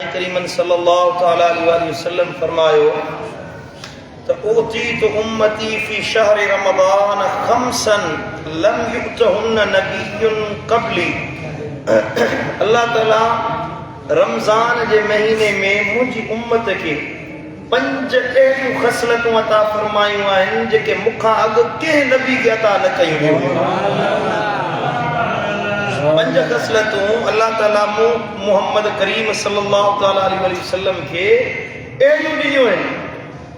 करीमन सल्लल्लाहु तआला अलैहि वसल्लम फरमायो तो ओती तो उम्मती फी शहर रमदान खमसन लम युतहुन्न नबियुन क़ब्ली। अल्लाह ताला रमजान जे महीने में मुझी उम्मत के पंज अहिड़ियूं ख़सलतूं अता फरमायूं आहिनि जेके मूंखां अॻु कंहिं नबी खे अता न कयूं हुयूं। पंज ख़सलतूं अल्लाह ताला मुहम्मद करीम सल्लल्लाहु तआला अलैहि वसल्लम के अहिड़ियूं ॾिनियूं आहिनि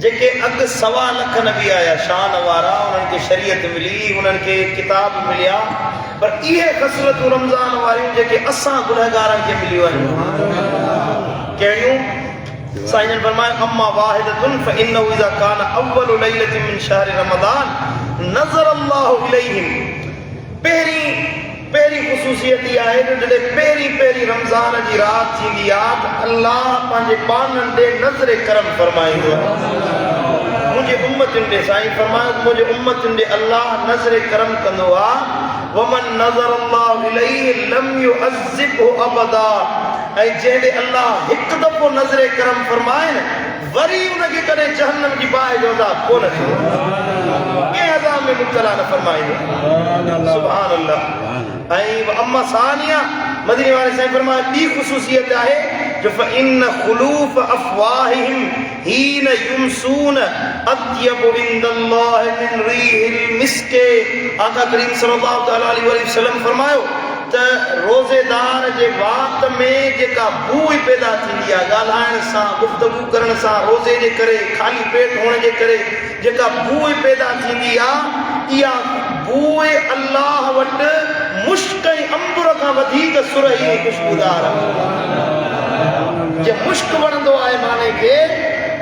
जेके अॻु 1.25 लख नबी आया शान वारा, उन्हनि खे शरीयत मिली, उन्हनि खे किताब मिलिया, पर इहे ख़सलतूं रमज़ान वारियूं जेके असां गुनहगारनि खे मिलियूं आहिनि। कहिड़ियूं? साईं जन फरमाए अम्मा वाहिदतुन फइन्नहु इज़ा कान अव्वलु लैलतिन मिन शहर रमज़ान नज़र अल्लाहु इलैहिम। पहिरीं ख़ुसूसियत इहा आहे त जॾहिं पहिरीं रमज़ान जी राति थींदी आहे त अल्लाह पंहिंजे पाननि ॾे नज़र करम फरमाईंदो आहे। मुंहिंजे उम्मतुनि ॾे साईं फरमायो मुंहिंजे उम्मतुनि ॾे अल्लाह नज़र करम कंदो आहे। वमन नज़र अल्लाहु इलैहि लम युअज़्ज़िबहु अबदा। ऐं जंहिं ॾे अल्लाह हिकु दफ़ो नज़र करम फरमाए न वरी उनखे कॾहिं जहन्नम जी बाहि जो अज़ाब कोन थींदो, कंहिं अज़ाब में मुब्तला न फरमाईंदो। सुभान अल्लाह। ऐं अम्मा सानिया मदीने वाले साईं फरमाया ॿी ख़ुसूसियत आहे जो फइन्न खुलूफ अफ़वाहिहिम हीन युमसून अत्यबु इंदल्लाहि मिन रीहिल मिस्के। आका करीम सल्लल्लाहु तआला अलैहि वसल्लम फरमायो त रोज़ेदार जे वात में जेका बूइ पैदा थींदी आहे ॻाल्हाइण सां, गुफ़्तगू करण सां, रोज़े जे करे ख़ाली पेट हुअण जे करे जेका बूइ पैदा थींदी आहे, इहा बूइ अल्लाह वटि मुश्क ऐं अंबुर खां वधीक सुरही ऐं खुशबूदार आहे। जे मुश्क वणंदो आहे माने खे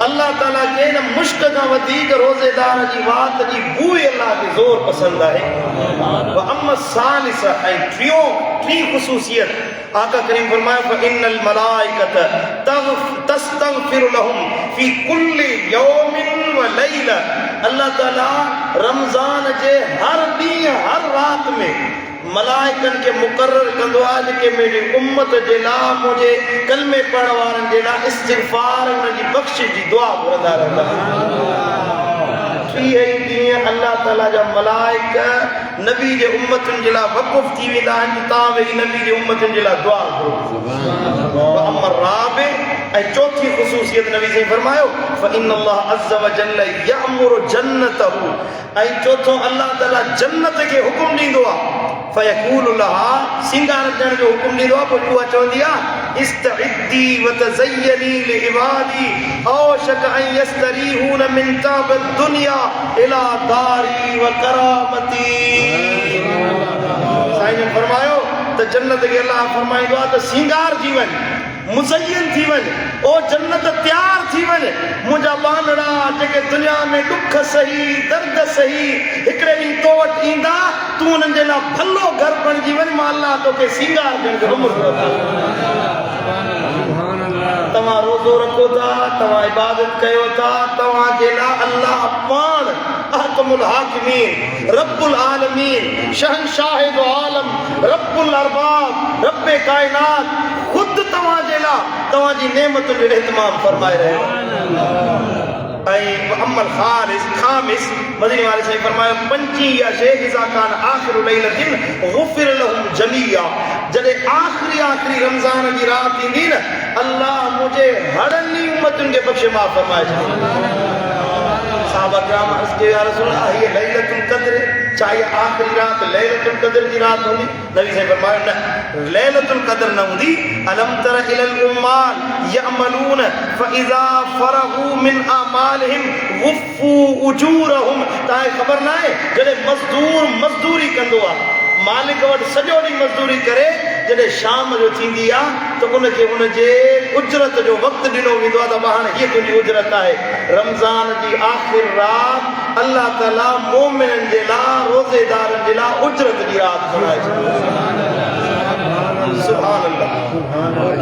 अल्लाह ताला खे न मुश्क खां वधीक रोज़ेदार जी वात जी बूइ अल्लाह खे ज़ोर पसंदि आहे। अम्मा सालिस ऐं टी ख़ुसूसियत आका करीम फरमायो फइन्नल मलाइकत तस्तगफिरु लहुम फी कुल्लि यौमिन व लैला। अल्लाह ताला रमज़ान जे हर ॾींहुं हर राति में मलाइकनि खे मुक़रर कंदो आहे जेके मुंहिंजी उम्मत जे लाइ, मुंहिंजे कलमे पढ़ण वारनि जे लाइ इस्तिग़फ़ार उनजी बख़्शिश जी दुआ घुरंदा रहंदा। 30 ॾींहं अल्लाह ताला जा मलाइक नबी जे उम्मतुनि जे लाइ वक़ुफ़ थी वेंदा आहिनि, तव्हां वेही नबी जे उम्मतुनि जे लाइ दुआ घुरो। अमर राबे ऐं चौथी ख़ुसूसियत नबी साईं फरमायो फइन्नल्लाह अज़्ज़ व जल्ल यअमुरु जन्नतहु। ऐं चौथों अल्लाह ताला जन्नत खे हुकुम ॾींदो आहे फयक़ूलु लहा, सिंगार ॾियण जो हुकुम ॾींदो आहे, पोइ उहा चवंदी आहे इस्तइद्दी व तज़य्यनी लिइबादी औशक अन यस्तरीहून मिन ताब दुनिया इला दारी व करामती। साईं जन फरमायो त जन्नत खे अल्लाह फरमाईंदो आहे त सिंगार थी वञ, मुज़य्यन थी वञ, ओ जन्नत तैयार थी वञ। मुंहिंजा बानड़ा जेके दुनिया में दुख सही दर्द सही हिकिड़े ॾींहुं तो वटि ईंदा, तूं उन्हनि जे लाइ भलो घर बणिजी वञ, मां अल्लाह तोखे सिंगार ॾियण जो उमिरि तव्हां रोज़ो रखो था, तव्हां इबादत कयो था, तव्हांजे लाइ अल्लाह पाण अहकमुल हाकिमीन रब्बुल आलमीन शहंशाह दो आलम रब्बुल अरबाब रब्बे कायनात खुद तव्हांजे लाइ तव्हांजी नेमतुनि जो इहतमाम फरमाए रहियो। ऐं अमल खामिस मदीने वाले साईं फरमायो पंजी या शे इज़ा कान आखिरु लैलतिन गुफ़िर लहुम जमीआ। जॾहिं आख़िरी रमज़ान जी राति ईंदी न अल्लाह मुंहिंजे हरनि उम्मतुनि खे बख़्शे माफ़ फरमाए छॾींदो। साहबा किराम अर्ज़ कयो या रसूल अल्लाह हीअ लैलतुल क़द्र, छा इहा आख़िरी राति लैलतुल क़द्र जी राति हूंदी? नबी साईं फरमायो न, लैलतुल क़द्र न हूंदी। अलम तर इलल उम्माल यअमलून फइज़ा फरगू मिन आमालिहिम वफ़ू उजूरहुम। तव्हांखे ख़बर न आहे जॾहिं मज़दूर मज़दूरी कंदो आहे, मालिक वटि सॼो ॾींहुं मज़दूरी करे, जॾहिं शाम जो थींदी आहे त उनखे उनजे उजरत जो वक़्तु ॾिनो वेंदो आहे त हाणे हीअ तुंहिंजी उजरत आहे। रमज़ान जी आख़िर राति अल्लाह ताला मोमिननि जे लाइ, रोज़ेदारनि जे लाइ उजरत जी राति बणाए छॾी। सुभान अल्लाह।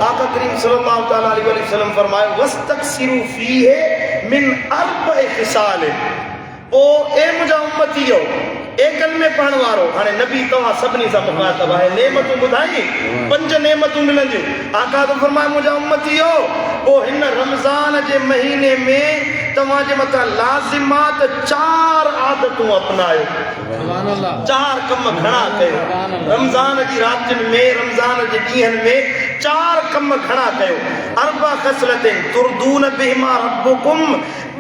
आका करीम सल्लल्लाहु तआला अलैहि वसल्लम फरमायो वस्तक्सिरू फीहि मिन अर्बअ ख़िसाल। ओ ए मुंहिंजा उम्मतीयो, एकल में पढ़ण वारो, हाणे नबी तव्हां सभिनी सां मुखातब आहे, नेमतूं ॿुधाई, 5 नेमतूं मिलंदियूं। आका तो फरमाए मुंहिंजा उम्मतीयो जे महीने में तव्हांजे मथां लाज़िमात 4 आदतूं अपनायो, 4 कम घणा कयो। रमज़ान जी रातियुनि में, रमज़ान जे ॾींहंनि में 4 कम घणा कयो। अर्बा ख़सलतिन तुरदून बिहिमा रब्बुकुम,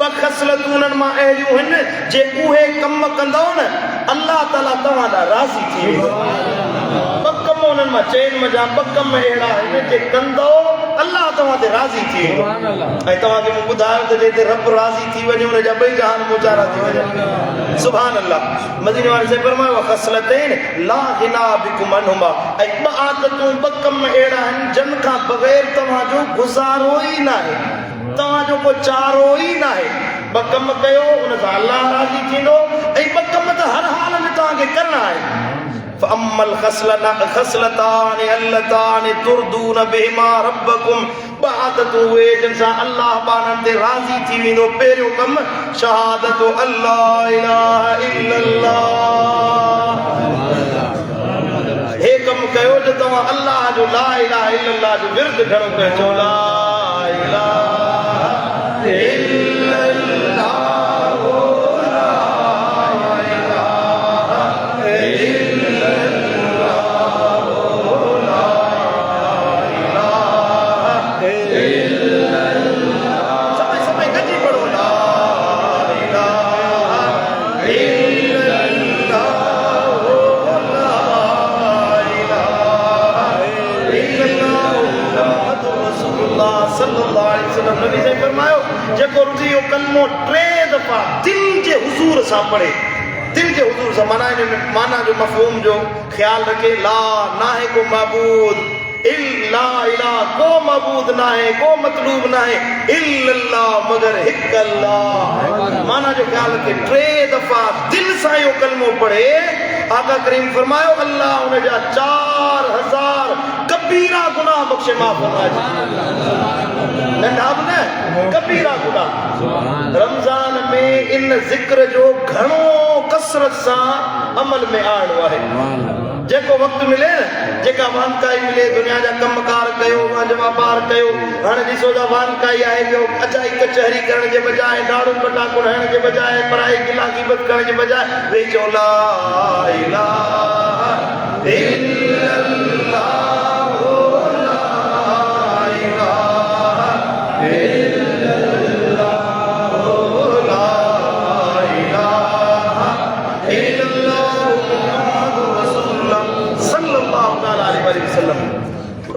2 ख़सलतूं उन्हनि मां अहिड़ियूं आहिनि जे उहे कम कंदव न अल्लाह ताला तव्हां ॾांहुं राज़ी थी वेंदो। 2 कम उन्हनि मां चइनि मज़ा 2 कम अहिड़ा आहिनि जे कंदव अल्लाह तव्हां ते राज़ी थी वेंदो। ऐं तव्हांखे मूं ॿुधायो त जेते रब राज़ी थी वञे उन जा 2 जहान मोचारा थी वञनि। सुभान अल्लाह। मदीने वारे से फरमायो ख़सलतैन ला गिना बिकुम अन्हुमा, ऐं 2 आदतूं 2 कम अहिड़ा आहिनि जिन खां बग़ैर तव्हांजो गुज़ारो ई न आहे, तव्हांजो को चारो ई न आहे। 2 कम कयो उन सां अल्लाह राज़ी थींदो, ऐं 2 कम त हर हाल में तव्हांखे करणा आहिनि। फअम्मल ख़सलतान अल्लतान तुरदून बिहिमा रब्बकुम, 2 आदतूं उहे जिन सां अल्लाह पाणनि ते राज़ी थी वेंदो। पहिरियों कम शहादतु अल्लाह इलाहा इल्लल्लाह, हे कम कयो जो तव्हां अल्लाह जो ला इलाहा इल्लल्लाह जो विर्द घणो कयो। ला इलाहा इल्लल्लाह नबी से फरमायो जेको रुजी यो कलमो 3 दफ़ा दिल जे हुजूर सां पढ़े, दिल जे हुजूर सां माना इन माना जो मफ़हूम जो ख्याल रखे। ला नाहे को माबूद इल्ला इलाह, को माबूद नाहे, को मतलूब नाहे इल्लल्लाह मगर हिक अल्लाह। माना जो ख्याल रखे 3 दफ़ा दिल सां यो कलमो पढ़े। आका करीम फरमायो अल्लाह उन जा 4000 कबीरा गुनाह बख्शे माफ़ फरमाए। नंढा बि न कबीरा गुनाह। रमज़ान में इन ज़िक्र जो घणो कसरत सां अमल में आणो आहे। जेको वक़्तु मिले न, जेका वानकाई मिले, दुनिया जा कमकार कयो, वापार कयो। हाणे ॾिसो था वानकाई आहे ॿियो अजाई कचहरी करण जे बजाए, ॾाड़ू पटाको हणण जे बजाए, पढ़ाई गिला ग़ीबत करण जे बजाए वेही चओ ला इलाहा इल्लल्लाह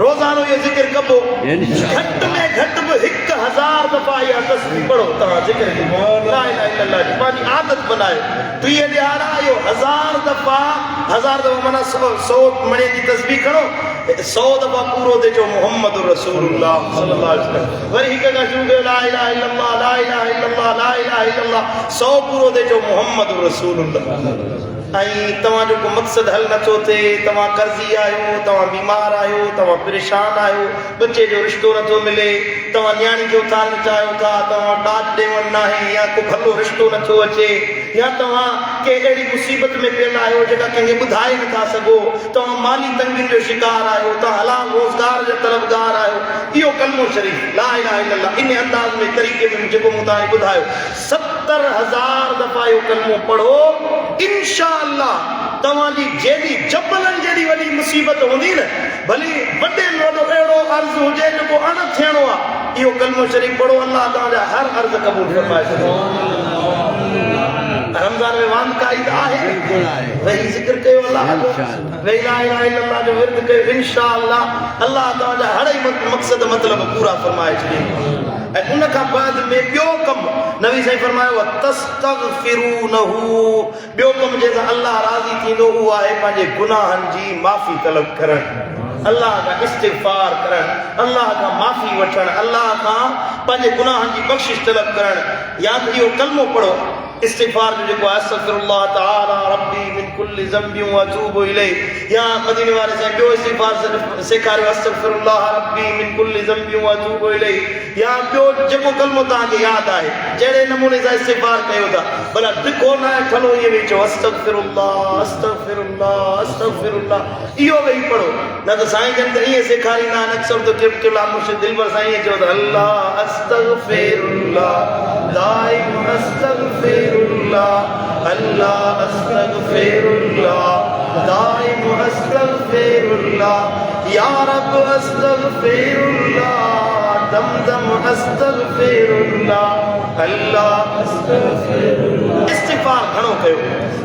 रोजानो ये जिक्र कबो घट में घट भी 1000 दफा या तस्बीह पढ़ो। तव्हां जिक्र की ला इलाहा इल्लल्लाह जी पंहिंजी आदत बनायो। तो ये ॾियारा इहो 1000 दफा माना 100 मणे जी तस्बीह खणो, 100 दफा पूरो दे जो मोहम्मद रसूलुल्लाह सल्लल्लाहु अलैहि वसल्लम। वरी हिक का शुरू ला इलाहा इल्लल्लाह ला इलाहा इल्लल्लाह ला इलाहा इल्लल्लाह 100 पूरो दे जो मोहम्मद रसूलुल्लाह। ऐं तव्हांजो को मक़सदु हल नथो थिए, तव्हां कर्ज़ी आहियो, तव्हां बीमार आहियो, तव्हां परेशान आहियो, बच्चे जो रिश्तो नथो मिले, तव्हां न्याणी खे उथारणु चाहियो था, तव्हां ॾाॾ ॾेवण न आहे या को भलो रिश्तो नथो अचे, या तव्हां के अहिड़ी मुसीबत में पियल आहियो जेका कंहिंखे ॿुधाए नथा सघो, तव्हां माली तंगियुनि जो शिकार आहियो, तव्हां हलाल रोज़गार जा तलबगार आहियो, इहो कलमो शरीफ़ ला इलाहा इल्लल्लाह इन अंदाज़ में तरीक़े में जेको मूं तव्हांखे ॿुधायो 70000 दफ़ा इहो कलमो पढ़ो। इंशाअल्लाह तव्हांजी जेॾी जबलनि जेॾी वॾी मुसीबत हूंदी न, भली वॾे में वॾो अहिड़ो अर्ज़ु हुजे जेको अण थियणो आहे, इहो कलमो शरीफ़ पढ़ो, अल्लाह तव्हांजा हर अर्ज़ क़बूल फरमाए छॾींदो। रमज़ान में वानकाई त आहे, वही ज़िक्र कयो अल्लाह जो, वही ला इलाहा इल्लल्लाह जो विर्द कयो, इंशाअल्लाह अल्लाह तव्हांजा हर मक़सद मतिलब पूरा फरमाए छॾींदो। ऐं उन खां बाद में ॿियो कमु नबी साईं फरमायो तस्तगफिरूनहु, ॿियो कमु जंहिंसां अल्लाह राज़ी थींदो उहो आहे पंहिंजे गुनाहनि जी माफ़ी तलब करणु, अल्लाह खां इस्तिग़फ़ार करणु, अल्लाह खां माफ़ी वठणु, अल्लाह खां पंहिंजे गुनाहनि जी बख़्शिश तलब करणु। या त इहो कलमो पढ़ो इस्तिगफार जो जेको अस्तगफिरुल्लाह तआला रब्बी मिन कुल्लि ज़ंबि व अतूबु इलैहि या मदीने वाले साईं ॿियो इस्तिगफार सेखारियो अस्तगफिरुल्लाह रब्बी मिन कुल्लि ज़ंबि व अतूबु इलैहि या ॿियो जेको कलमो तव्हांखे यादि आहे जहिड़े नमूने सां इस्तिगफार कयो था भला धिको न आहे ठलो इहे वेही चओ अस्तगफिरुल्लाह अस्तगफिरुल्लाह अस्तगफिरुल्लाह इहो वेही पढ़ो न त साईं जन त ईअं सेखारींदा आहिनि अक्सर त किबला मुर्शिद दिलबर साईं ईअं चओ त अल्लाह अस्तगफिरुल्लाह दाइम अस्तगफिरुल्लाह अल्लाह अस्तगफिरुल्लाह दाइम अस्तगफिरुल्लाह या रब अस्तगफिरुल्लाह दम अस्तगफिरुल्लाह अल्लाह अस्तगफिरुल्लाह इस्तिगफार घणो कयो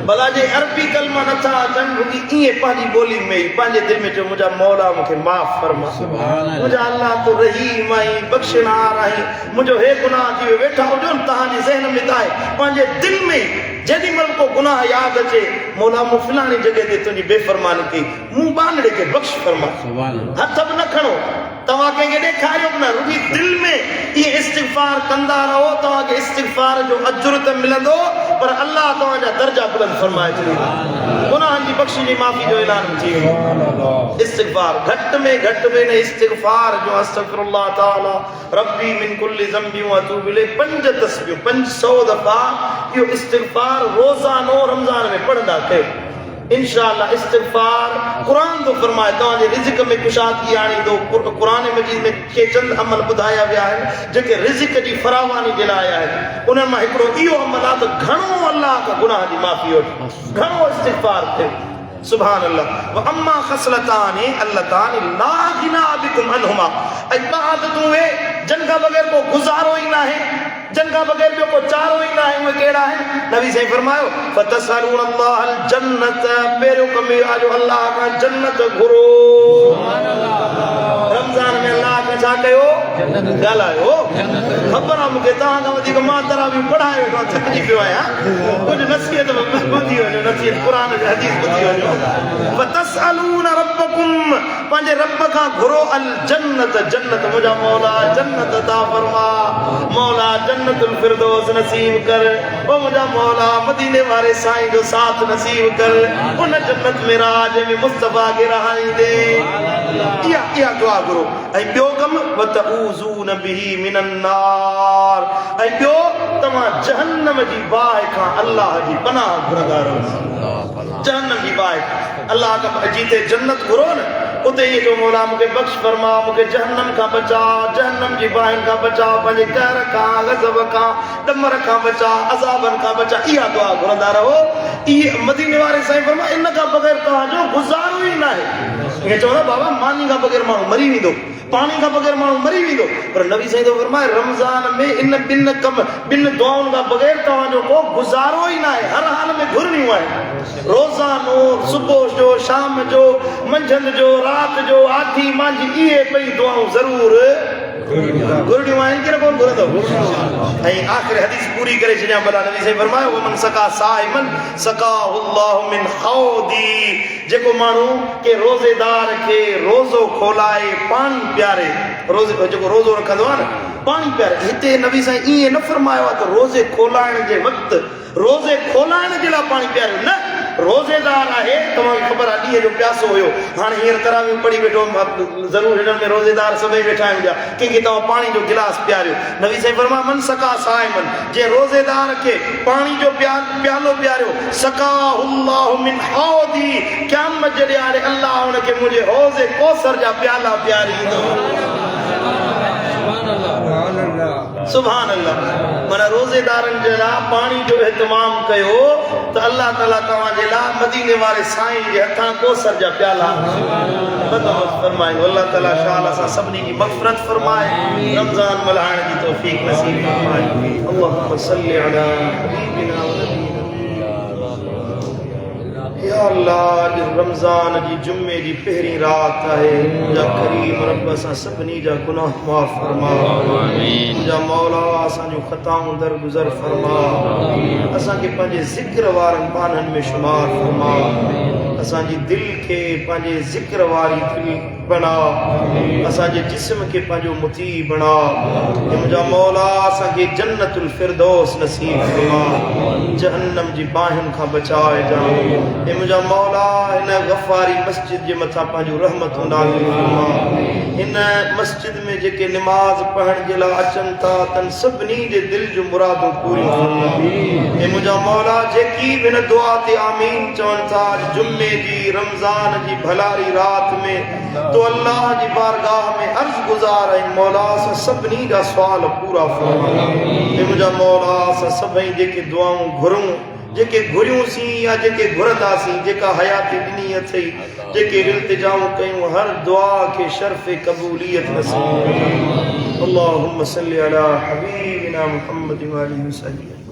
भला जे अरबी कलमा नथा अचनि रुॻी ईअं पंहिंजी ॿोली में ई पंहिंजे दिलि में चओ मुंहिंजा मौला मूंखे माफ़ फरमा मुंहिंजा अल्लाह तूं रहीम आहीं बख़्शनार आहीं मुंहिंजो हे गुनाह थी वियो वेठा हुजो न तव्हांजे ज़हन में आहे पंहिंजे दिलि में जेॾी महिल को गुनाह यादि अचे मौला मूं फलाणी जॻह ते तुंहिंजी बेफ़रमानी कई मूं बानड़े खे बख़्श फरमा हथ बि न खणो तव्हां कंहिंखे ॾेखारियो बि न रुॻी दिलि में इहे इस्तिगफार कंदा रहो तव्हांखे इस्तिगफार जो अजुर त मिलंदो पर अल्लाह तव्हांजा दर्जा बुलंद फरमाए छॾींदो गुनाहनि जी बख़्शी जी माफ़ी जो ऐलान थी वेंदो इस्तिगफार घटि में न इस्तिगफार जो अस्तगफिरुल्लाह तआला रब्बी मिन कुल्लि ज़ंबि व अतूबु इलैहि 5 तस्बीह 500 दफ़ा इहो इस्तिगफार रोज़ानो रमज़ान में पढ़ंदा कयो इंशाअल्लाह इस्तिगफार कुरान तो फरमाए तव्हांजे रिज़्क़ में कुशादगी आणींदो कुरान मजीद में के चंद अमल ॿुधाया विया आहिनि जेके रिज़्क़ जी फरावानी जे लाइ आहिनि उन्हनि मां हिकिड़ो इहो अमल आहे त घणो अल्लाह खां गुनाह जी माफ़ी वठो घणो इस्तिगफार कयो सुभान अल्लाह व अम्मा खसलतानि अल्लतानि ला गिना बिकुम अनहुमा ऐं ॿ आदतूं वे जिन खां बग़ैर को गुज़ारो ई न आहे जिन खां बग़ैर ॿियो को चारो ई न आहे उहे कहिड़ा आहिनि नबी साईं फरमायो फतसलून अल्लाह अल जन्नत पहिरियों कम इहो आहे जो अल्लाह खां जन्नत घुरो रमज़ान में अल्लाह खां छा कयो ॻाल्हायो ख़बर आहे मूंखे तव्हां खां वधीक मां तरावी पढ़ाए वेठो थकिजी पियो आहियां कुझु नसीहत ॿुधी वञो नसीहत क़ुरान जो हदीस ॿुधी वञो फतसलून रब्बकुम पंहिंजे रब खां घुरो अल जन्नत जन्नत मुंहिंजा मौला जन्नत अता फरमा मौला जन्नतुल फिरदौस नसीब कर ओ मुंहिंजा मौला मदीने वारे साईं जो साथ नसीब कर उन जन्नत में राज में मुस्तफा खे रहाईंदे इहा दुआ करो ऐं ॿियो कमु वतऊज़ून बिही मिनन नार ऐं ॿियो तव्हां जहन्नम जी बाहि खां अल्लाह जी पनाह घुरंदा रहो जहन्नम जी बाहि अल्लाह खां जिते जन्नत घुरो न उते ये जो मौला मूंखे बख़्श फरमा मूंखे जहन्नम खां बचा जहन्नम जी बाहिनि खां बचा पंहिंजे कहर खां गज़ब खां डमर खां बचा अज़ाबनि खां बचा इहा दुआ घुरंदा रहो इहे मदीने वारे साईं फरमा इन खां बग़ैर तव्हांजो गुज़ारो ई न आहे ईअं चवंदा बाबा मानी खां बग़ैर माण्हू मरी वेंदो पानी खां बग़ैर माण्हू मरी वेंदो पर नबी साईं तो फरमाए रमज़ान में इन ॿिनि दुआउनि खां बग़ैर तव्हांजो को गुज़ारो ई न आहे हर हाल में घुरणियूं आहिनि रोज़ानो सुबुह जो शाम जो मंझंदि जो राति जो आधी मांझी इहे ॿई दुआऊं ज़रूरु घुरणियूं आहिनि की न कोन घुरंदो ऐं आख़िर हदीस पूरी करे छॾियां भला नबी साईं फरमायो वमन सका साइमन सकाहु अल्लाहु मिन हौदी जेको माण्हू के रोज़ेदार खे रोज़ो खोलाए पाणी पियारे जेको रोज़ो रखंदो आहे न पाणी पियारे हिते नबी साईं ईअं न फरमायो आहे त रोज़े खोलाइण जे वक़्तु रोज़े खोलाइण जे लाइ पाणी पियारियो न रोज़ेदार आहे तव्हांखे ख़बर आहे ॾींहं जो प्यासो हुयो हाणे हींअर तरावी पढ़ी वेठो ज़रूरु हिननि में रोज़ेदार सभई वेठा आहिनि पिया कंहिंखे तव्हां पाणी जो गिलास पियारियो नबी साईं फरमायो मन सका साइमन जे रोज़ेदार खे पाणी जो प्यालो पियारियो सकाहुल्लाहु मिन हौदी क़यामत जे ॾियारे अल्लाह हुनखे मुंहिंजे हौज़े कौसर जा प्याला पियारींदो सुभान अल्लाह माना रोज़ेदारनि जे लाइ पाणी जो इहतमाम कयो त अल्लाह ताला तव्हांजे लाइ मदीने वारे साईं जे हथां कौसर जा प्याला बंदोबस्त फरमाए अल्लाह ताला शाल असां सभिनी जी मग़फ़िरत फरमाए रमज़ान मल्हाइण जी तौफ़ीक़ नसीब फरमाए अल्लाहुम्मा सल्लि अला हबीबिना व नबीना या अल्लाह रमज़ान जी जुम्मे जी पहिरीं रात आहे मुंहिंजा करीम रब असां सभिनी जा गुनाह माफ़ फरमा मुंहिंजा मौला असांजूं ख़ताऊं दरगुज़र फरमा असांखे पंहिंजे ज़िक्र वारनि बाननि में शुमार फरमा असांजी दिल के पंहिंजे ज़िक्र वारी दिल बना असांजे जिस्म के पंहिंजो मुती बना मुंहिंजा मौला असांखे जन्नतुल फिरदौस नसीब फरमा जहन्नम जी बाहियुनि खां बचाए जा मुंहिंजा मौला हिन गफ़ारी मस्जिद जे मथां पंहिंजो रहमतूं नाज़िल फरमा हिन मस्जिद में जेके निमाज़ पढ़ण जे लाइ अचनि था तन सभिनी जे दिल जो मुरादूं पूरियूं फरमा मुंहिंजा मौला जेकी बि हिन दुआ ते आमीन चवनि था जुमे जी रमज़ान जी भलारी रात में तो अल्लाह जी बारगाह में अर्ज़ गुज़ार आहिनि मौला असां सभिनी जा सुवाल पूरा फरमा मुंहिंजा मौला असां सभई जेके दुआऊं घुरूं जेके घुरियूंसीं या जेके घुरंदासीं जेका हयाती ॾिनी अथई जेके इल्तिजाऊं कयूं हर दुआ के शर्फ़ क़बूलियत नसीब अल्लाहुम्मा सल्ली अला हबीबिना मुहम्मद व आलिहि वसल्लम।